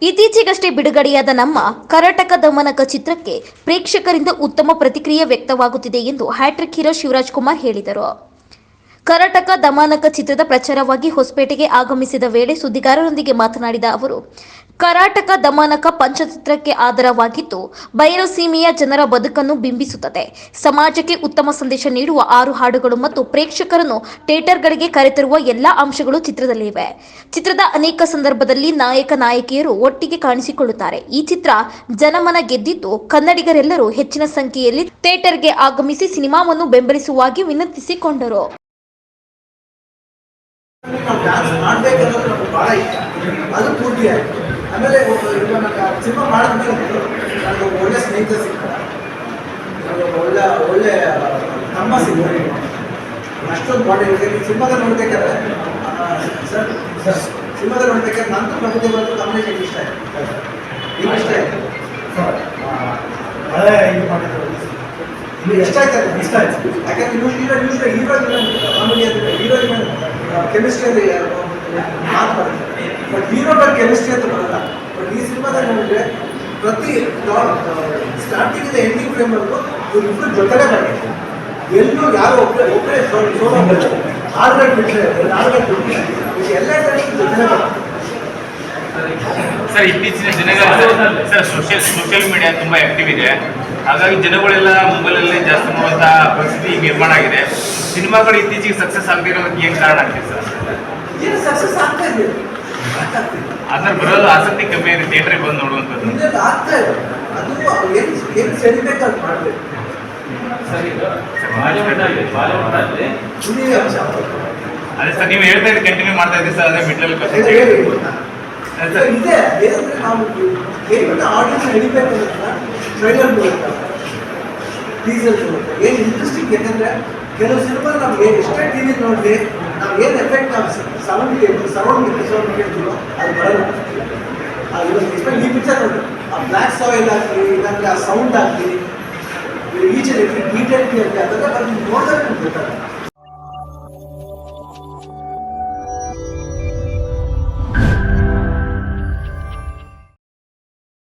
ಇತ್ತೀಚೆಗಷ್ಟೇ ಬಿಡುಗಡೆಯಾದ ನಮ್ಮ ಕರಾಟಕ ದಮನಕ ಚಿತ್ರಕ್ಕೆ ಪ್ರೇಕ್ಷಕರಿಂದ ಉತ್ತಮ ಪ್ರತಿಕ್ರಿಯೆ ವ್ಯಕ್ತವಾಗುತ್ತಿದೆ ಎಂದು ಹ್ಯಾಟ್ರಿಕ್ ಹೀರೋ ಶಿವರಾಜ್ ಕುಮಾರ್ ಹೇಳಿದರು. ಕರಾಟಕ ದಮನಕ ಚಿತ್ರದ ಪ್ರಚಾರವಾಗಿ ಹೊಸಪೇಟೆಗೆ ಆಗಮಿಸಿದ ವೇಳೆ ಸುದ್ದಿಗಾರರೊಂದಿಗೆ ಮಾತನಾಡಿದ ಅವರು, ಕರಾಟಕ ದಮನಕ ಪಂಚತಂತ್ರಕ್ಕೆ ಆಧಾರವಾಗಿದ್ದು ಬಯಲು ಸೀಮೆಯ ಜನರ ಬದುಕನ್ನು ಬಿಂಬಿಸುತ್ತದೆ. ಸಮಾಜಕ್ಕೆ ಉತ್ತಮ ಸಂದೇಶ ನೀಡುವ 6 ಹಾಡುಗಳು ಮತ್ತು ಪ್ರೇಕ್ಷಕರನ್ನು ಥಿಯೇಟರ್ಗಳಿಗೆ ಕರೆತರುವ ಎಲ್ಲಾ ಅಂಶಗಳು ಚಿತ್ರದಲ್ಲಿವೆ. ಚಿತ್ರದ ಅನೇಕ ಸಂದರ್ಭದಲ್ಲಿ ನಾಯಕ ನಾಯಕಿಯರು ಒಟ್ಟಿಗೆ ಕಾಣಿಸಿಕೊಳ್ಳುತ್ತಾರೆ. ಈ ಚಿತ್ರ ಜನಮನ ಗೆದ್ದಿದ್ದು ಕನ್ನಡಿಗರೆಲ್ಲರೂ ಹೆಚ್ಚಿನ ಸಂಖ್ಯೆಯಲ್ಲಿ ಥಿಯೇಟರ್ಗೆ ಆಗಮಿಸಿ ಸಿನಿಮಾವನ್ನು ಬೆಂಬಲಿಸುವಾಗಿ ವಿನಂತಿಸಿಕೊಂಡರು. ನಾವು ಡ್ಯಾನ್ಸ್ ಮಾಡಬೇಕನ್ನೋದು ನಮ್ಗೆ ಭಾಳ ಇಷ್ಟ. ಅದು ಪೂರ್ತಿ ಆಯಿತು. ಆಮೇಲೆ ಸಿನಿಮಾ ಮಾಡಿದ್ಮೇಲೆ ನನಗೆ ಒಳ್ಳೆ ಸ್ನೇಹಿತ ಸಿಗ್ತಾರೆ, ನನಗೆ ಒಳ್ಳೆ ತಮ್ಮ ಸಿಗ್ತಾರೆ. ಅಷ್ಟೊಂದು ಬಾಡಿ ಸಿನಿಮಾದಲ್ಲಿ ನೋಡ್ಬೇಕಾದ್ರೆ ಸಿನಿಮಾದಲ್ಲಿ ನೋಡ್ಬೇಕಾದ್ರೆ ನಂದು ಪ್ರಭುದೇವ ಕಾಂಬಿನೇಷನ್ ಇಷ್ಟ ಆಯಿತು. ಈಗ ಇಷ್ಟ ಆಯಿತು. ಇದು ಇಷ್ಟ ಆಯ್ತು. ಇಷ್ಟ ಆಯ್ತು. ಯಾಕಂದ್ರೆ ಹೀರೋ ಕಾಮಿಡಿ ಅಂದರೆ ಹೀರೋಯಿನ್ ಕೆಮಿಸ್ಟ್ರಿಯಲ್ಲಿ ಮಾತು ಬರುತ್ತೆ. ಬಟ್ ಹೀರೋಗಳ ಕೆಮಿಸ್ಟ್ರಿ ಅಂತ ಬರಲ್ಲ. ಬಟ್ ಈ ಸಿನಿಮಾದಲ್ಲಿ ನೋಡಿದ್ರೆ ಪ್ರತಿ ಸ್ಟಾರ್ಟಿಂಗಿಂದ ಎಂಡಿಂಗ್ ಫ್ರೇಮ್ವರೆಗೂ ಇವ್ರಿಬ್ಬರು ಜೊತೆಲೇ ಬರುತ್ತೆ. ಎಲ್ಲೂ ಯಾರು ಒಬ್ಬರೇ ಸೋಲೋ ಆರುಗಳು ಬಿಟ್ಟರೆ ಎಲ್ಲ ಜೊತೆಲೇ ಬರುತ್ತೆ. ಸರ್, ಇತ್ತೀಚಿನ ದಿನಗಳಲ್ಲಿ ಸರ್ ಸೋಷಿಯಲ್ ಮೀಡಿಯಾ ತುಂಬ ಆ್ಯಕ್ಟಿವ್ ಇದೆ. ಹಾಗಾಗಿ ಜನಗಳೆಲ್ಲ ಮೊಬೈಲಲ್ಲೇ ಜಾಸ್ತಿ ನೋಡುವಂಥ ಪರಿಸ್ಥಿತಿ ನಿರ್ಮಾಣ ಆಗಿದೆ. ಸಿನಿಮಾಗಳು ಇತ್ತೀಚೆಗೆ ಸಕ್ಸಸ್ ಆಗದಿರೋದಕ್ಕೆ ಏನು ಕಾರಣ ಆಗ್ತಿದೆ ಸರ್? ಏನು ಸಕ್ಸಸ್ ಆಗ್ತಾ ಇದೆ, ಅದರ ಬರೋದು ಆಸಕ್ತಿ ಕಮ್ಮಿ ಇದೆ ಥಿಯೇಟ್ರಿಗೆ ಬಂದು ನೋಡುವಂಥದ್ದು. ಆಗ್ತಾ ಇದೆ. ಅದು ಏನು ಸೆಡಿಬೇಕು ಅದು ಮಾಡಬೇಕು. ಅದೇ ಸರ್, ನೀವು ಹೇಳ್ತಾ ಇದ್ದು ಕಂಟಿನ್ಯೂ ಮಾಡ್ತಾ ಇದ್ದೀವಿ ಸರ್. ಅದೇ ಮಿಡ್ಲಲ್ಲಿ ಇದೆ ಏನಂದ್ರೆ ನಾವು ಏನು ಆಡಿಯನ್ಸ್ ಹಿಡಿಬೇಕು ಅಂತ ಟ್ರೈಲರ್ ಬರುತ್ತೆ, ಟೀಸರ್ ಬರುತ್ತೆ. ಏನು ಇಂಟ್ರೆಸ್ಟಿಂಗ್ ಯಾಕಂದರೆ ಕೆಲವು ಸಿನಿಮಾ ನಮ್ಗೆ ಎಷ್ಟೇ ಟಿ ವಿ ನೋಡಿರಿ ನಾವು ಏನು ಎಫೆಕ್ಟ್ ನಾವು ಸರೌಂಡ್ ಕೇಳ್ತೀವೋ ಅದು ಬರಲ್ಲ. ಇವಾಗ ಈ ಪಿಕ್ಚರ್ ನೋಡಿ, ಆ ಬ್ಲ್ಯಾಕ್ ಸಾಯಿಲ್ ಆಗಲಿ ಇಲ್ಲಾಂದರೆ ಆ ಸೌಂಡ್ ಆಗಲಿ ಈಚ್ ಡೀಟೇಲ್ ಆಗಲಿ ಅದೆಲ್ಲ ಬಂದು ನೋಡಿದ್ರೆ ನಮ್ಗೆ ಗೊತ್ತಾಗುತ್ತೆ.